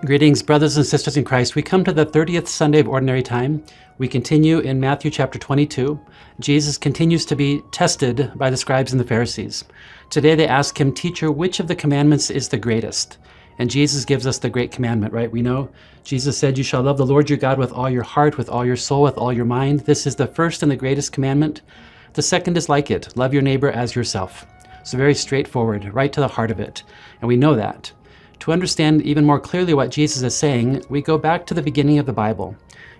Greetings, brothers and sisters in Christ. We come to the 30th Sunday of Ordinary Time. We continue in Matthew chapter 22. Jesus continues to be tested by the scribes and the Pharisees. Today they ask him, "Teacher, which of the commandments is the greatest?" And Jesus gives us the great commandment, right? We know Jesus said, "You shall love the Lord your God with all your heart, with all your soul, with all your mind." This is the first and the greatest commandment. The second is like it, love your neighbor as yourself. So very straightforward, right to the heart of it. And we know that. To understand even more clearly what Jesus is saying, we go back to the beginning of the Bible.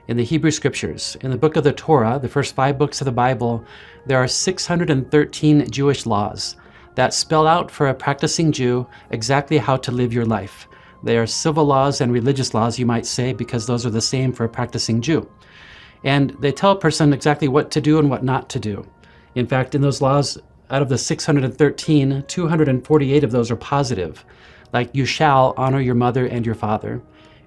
In the Hebrew Scriptures, in the book of the Torah, the first 5 books of the Bible, there are 613 Jewish laws that spell out for a practicing Jew exactly how to live your life. They are civil laws and religious laws, you might say, because those are the same for a practicing Jew. And they tell a person exactly what to do and what not to do. In fact, in those laws, out of the 613, 248 of those are positive, like you shall honor your mother and your father.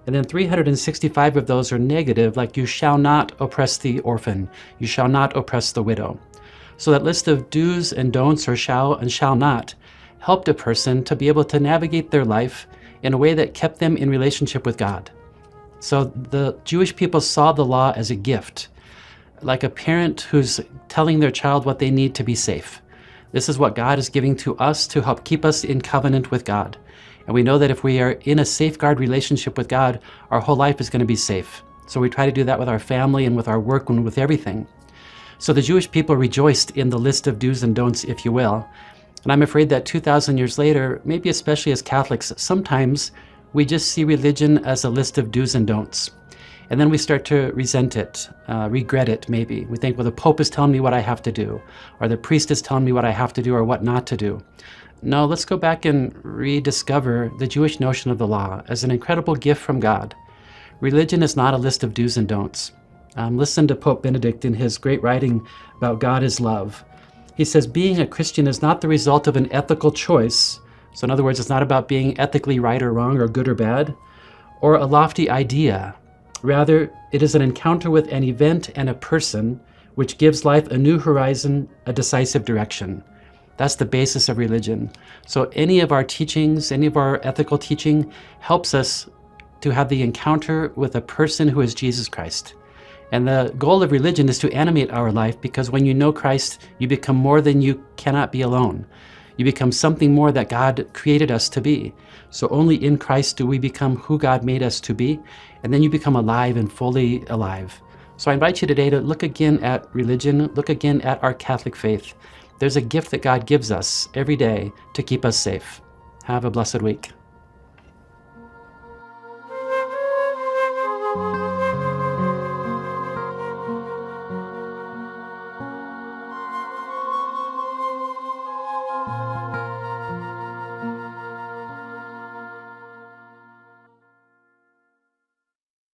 And then 365 of those are negative, like you shall not oppress the orphan, you shall not oppress the widow. So that list of do's and don'ts, or shall and shall not, helped a person to be able to navigate their life in a way that kept them in relationship with God. So the Jewish people saw the law as a gift, like a parent who's telling their child what they need to be safe. This is what God is giving to us to help keep us in covenant with God. And we know that if we are in a safeguard relationship with God, our whole life is going to be safe. So we try to do that with our family and with our work and with everything. So the Jewish people rejoiced in the list of do's and don'ts, if you will. And I'm afraid that 2,000 years later, maybe especially as Catholics, sometimes we just see religion as a list of do's and don'ts. And then we start to resent it, regret it maybe. We think, well, the Pope is telling me what I have to do, or the priest is telling me what I have to do or what not to do. No, let's go back and rediscover the Jewish notion of the law as an incredible gift from God. Religion is not a list of do's and don'ts. Listen to Pope Benedict in his great writing about God is love. He says, being a Christian is not the result of an ethical choice. So in other words, it's not about being ethically right or wrong or good or bad, or a lofty idea. Rather, it is an encounter with an event and a person which gives life a new horizon, a decisive direction. That's the basis of religion. So any of our teachings, any of our ethical teaching helps us to have the encounter with a person who is Jesus Christ. And the goal of religion is to animate our life, because when you know Christ, you become more than you cannot be alone. You become something more that God created us to be. So only in Christ do we become who God made us to be, and then you become alive and fully alive. So I invite you today to look again at religion, look again at our Catholic faith. There's a gift that God gives us every day to keep us safe. Have a blessed week.